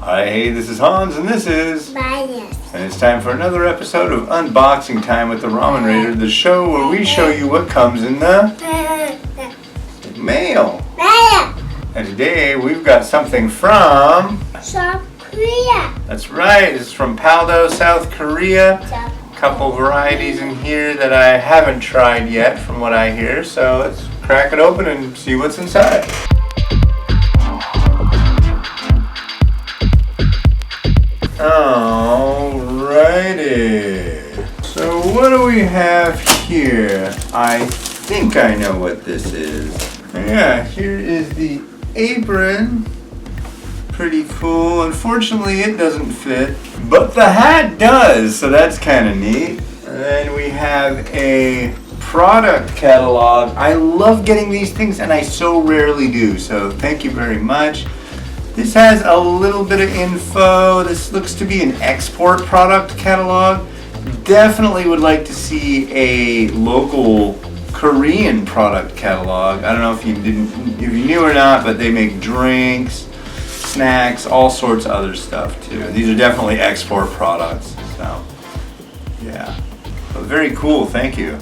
Hi, hey, this is Hans, and this is... Bias. And it's time for another episode of Unboxing Time with the Ramen Raider, the show where we show you what comes in the mail. And today we've got something from... South Korea. That's right, it's from Paldo, South Korea. Couple varieties in here that I haven't tried yet from what I hear, so let's crack it open and see what's inside. Alrighty. So what do we have here? I think I know what this is. Yeah, here is the apron. Pretty cool. Unfortunately, it doesn't fit, but the hat does, so that's kind of neat. And then we have a product catalog. I love getting these things, and I so rarely do, so thank you very much. This has a little bit of info. This looks to be an export product catalog. Definitely would like to see a local Korean product catalog. I don't know if you knew or not, but they make drinks, snacks, all sorts of other stuff too. These are definitely export products, so yeah. But very cool, thank you.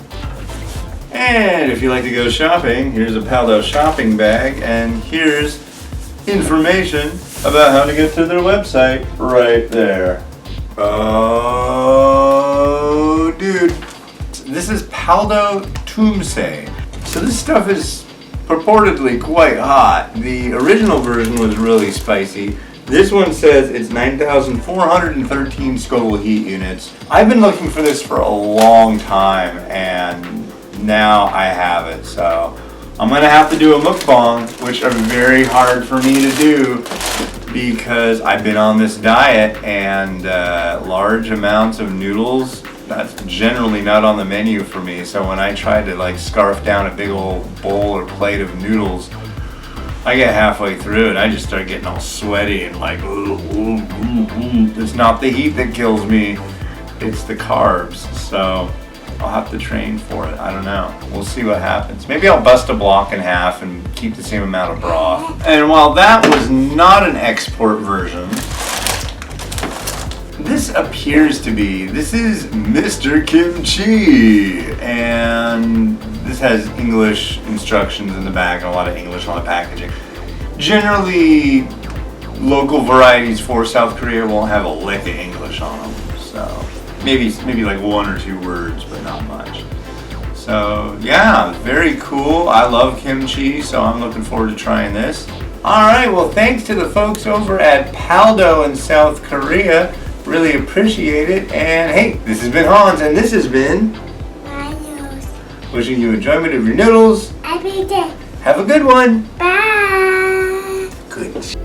And if you like to go shopping, here's a Paldo shopping bag, and here's information about how to get to their website right there. Oh, dude. This is Paldo Tumse. So this stuff is purportedly quite hot. The original version was really spicy. This one says it's 9,413 Scoville heat units. I've been looking for this for a long time, and now I have it. So I'm gonna have to do a mukbang, which are very hard for me to do because I've been on this diet, and large amounts of noodles, that's generally not on the menu for me. So when I try to like scarf down a big old bowl or plate of noodles, I get halfway through and I just start getting all sweaty and like, it's not the heat that kills me, it's the carbs. So I'll have to train for it. I don't know. We'll see what happens. Maybe I'll bust a block in half and keep the same amount of broth. And while that was not an export version, this appears to be. This is Mr. Kimchi, and this has English instructions in the back and a lot of English on the packaging. Generally, local varieties for South Korea won't have a lick of English on them, so maybe like one or two words, but not much. So yeah, very cool. I love kimchi, so I'm looking forward to trying this. All right, well, thanks to the folks over at Paldo in South Korea. Really appreciate it. And hey, this has been Hans, and this has been Bias. wishing you enjoyment of your noodles. Every day. Have a good one. Bye. Good.